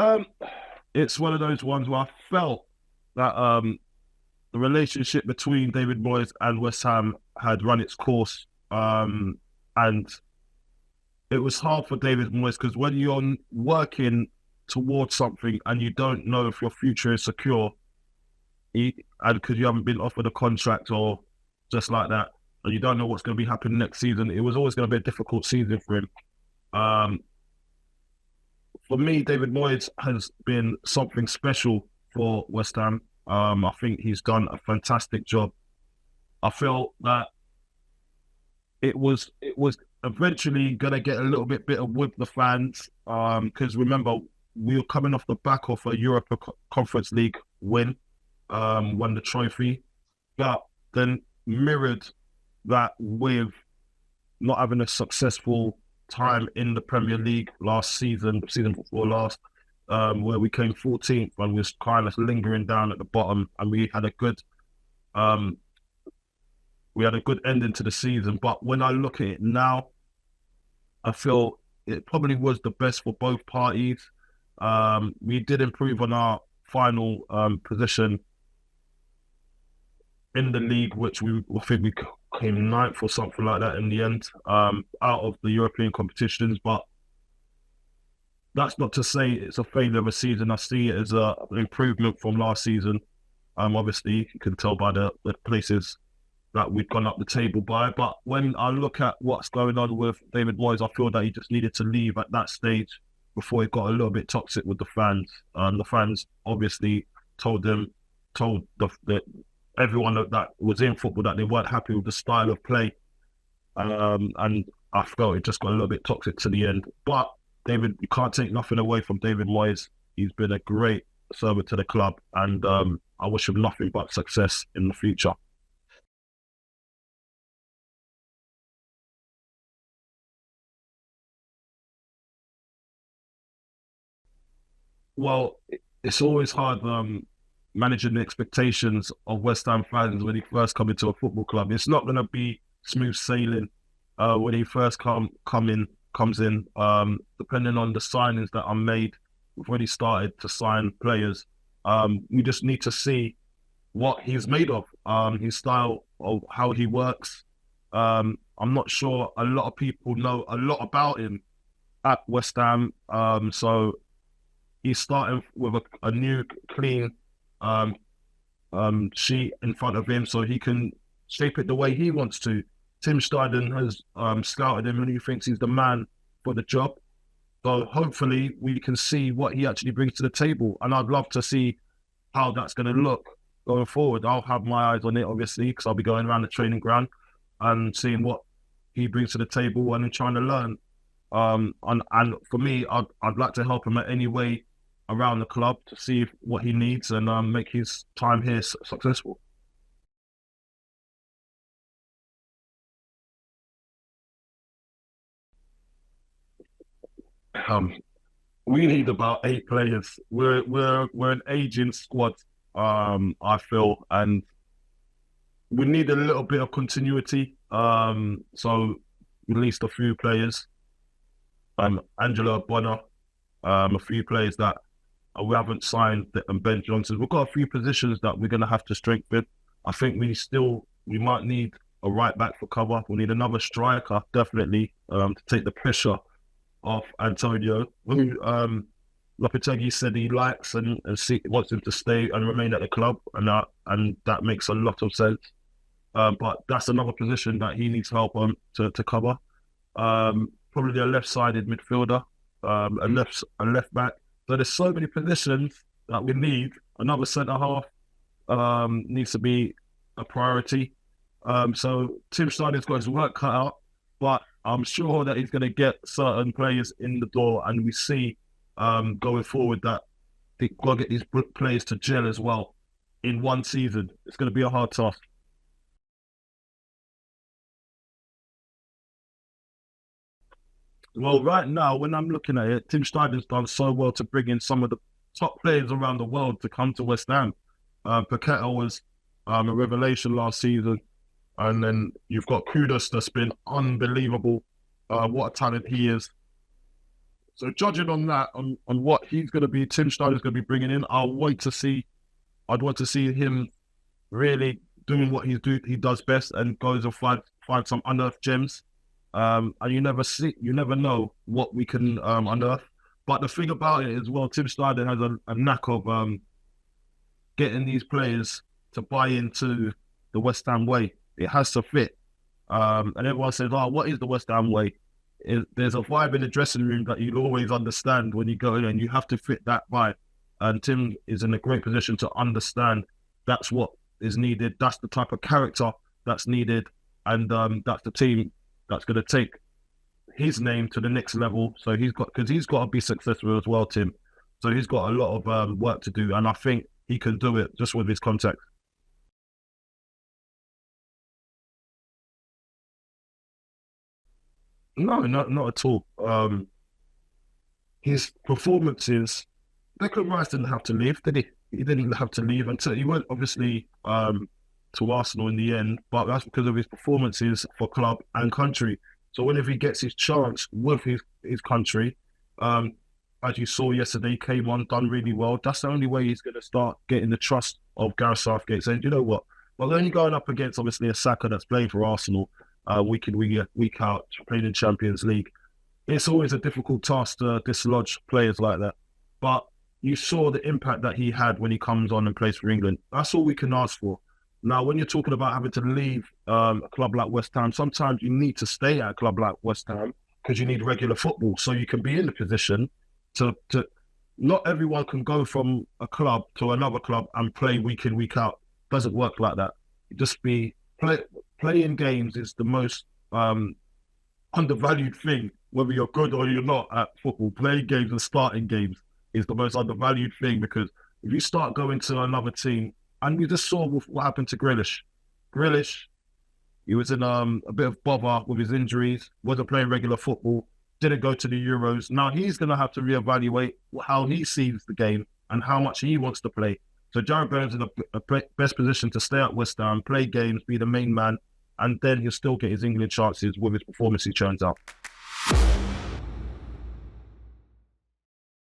Um, it's one of those ones where I felt that the relationship between David Moyes and West Ham had run its course. And it was hard for David Moyes because when you're working towards something and you don't know if your future is secure, and because you haven't been offered a contract or just like that, and you don't know what's going to be happening next season, it was always going to be a difficult season for him. Um, for me, David Moyes has been something special for West Ham. I think he's done a fantastic job. I feel that it was eventually gonna get a little bit bitter with the fans. Because remember, we were coming off the back of a Europa Conference League win, won the trophy, but then mirrored that with not having a successful time in the Premier League last season, season before last, where we came 14th and was kind of lingering down at the bottom, and um, we had a good ending to the season. But when I look at it now, I feel it probably was the best for both parties. We did improve on our final position in the league, which I think we came ninth or something like that in the end, out of the European competitions. But that's not to say it's a failure of a season. I see it as an improvement from last season. Obviously, you can tell by the places that we've gone up the table by. But when I look at what's going on with David Moyes, I feel that he just needed to leave at that stage before it got a little bit toxic with the fans. The fans obviously told everyone that was in football that they weren't happy with the style of play. And I felt it just got a little bit toxic to the end. But you can't take nothing away from David Moyes. He's been a great servant to the club, and I wish him nothing but success in the future. Well, it's always hard managing the expectations of West Ham fans when he first come into a football club. It's not going to be smooth sailing when he first comes in. Depending on the signings that are made, we've already started to sign players. We just need to see what he's made of, his style of how he works. I'm not sure a lot of people know a lot about him at West Ham. So he's starting with a new clean um, sheet in front of him so he can shape it the way he wants to. Tim Steidten has scouted him and he thinks he's the man for the job. So hopefully we can see what he actually brings to the table. And I'd love to see how that's going to look going forward. I'll have my eyes on it, obviously, because I'll be going around the training ground and seeing what he brings to the table and then trying to learn. And for me, I'd like to help him in any way around the club to see what he needs and make his time here successful. Um, we need about 8 players. We're an aging squad, I feel, and we need a little bit of continuity. So released a few players, Angela Bonner, a few players that we haven't signed, and Ben Johnson. We've got a few positions that we're going to have to strengthen. I think we might need a right back for cover. We need another striker, definitely, to take the pressure off Antonio, who Lopetegui said he likes and wants him to stay and remain at the club, and that makes a lot of sense. But that's another position that he needs help on to cover. Probably a left-sided midfielder, a left back. So there's so many positions that we need. Another centre half needs to be a priority. So Tim Steiner's got his work cut out, but I'm sure that he's going to get certain players in the door, and we see going forward that they've got to get these players to gel as well in one season. It's going to be a hard task. Well, right now, when I'm looking at it, Tim Steiner's done so well to bring in some of the top players around the world to come to West Ham. Paqueta was a revelation last season. And then you've got Kudus that's been unbelievable. What a talent he is. So judging on that, on what he's going to be, Tim Schneider's going to be bringing in, I'd want to see him really doing what he does best and goes and find some unearthed gems. And you never know what we can unearth. But the thing about it as well, Tim Schneider has a knack of getting these players to buy into the West Ham way. It has to fit. And everyone says, "Oh, what is the West Ham way?" There's a vibe in the dressing room that you'll always understand when you go in, and you have to fit that vibe. And Tim is in a great position to understand that's what is needed. That's the type of character that's needed, and that's the team that's going to take his name to the next level. So he's got to be successful as well, Tim. So he's got a lot of work to do, and I think he can do it just with his contacts. No, not at all. His performances, Declan Rice didn't have to leave, did he? He didn't have to leave until he went obviously to Arsenal in the end, but that's because of his performances for club and country. So whenever he gets his chance with his country, as you saw yesterday, came on, done really well. That's the only way he's going to start getting the trust of Gareth Southgate, saying, you know what, well, only going up against obviously a Saka that's playing for Arsenal week in, week out, playing in Champions League. It's always a difficult task to dislodge players like that. But you saw the impact that he had when he comes on and plays for England. That's all we can ask for. Now, when you're talking about having to leave a club like West Ham, sometimes you need to stay at a club like West Ham because you need regular football so you can be in the position to not everyone can go from a club to another club and play week in, week out. Doesn't work like that. Playing games is the most undervalued thing, whether you're good or you're not at football. Playing games and starting games is the most undervalued thing, because if you start going to another team, and we just saw what happened to Grealish. He was in a bit of bother with his injuries, wasn't playing regular football, didn't go to the Euros. Now he's going to have to reevaluate how he sees the game and how much he wants to play. So Jarrod Bowen's in a best position to stay at West Ham, play games, be the main man, and then he'll still get his England chances with his performance he churns out.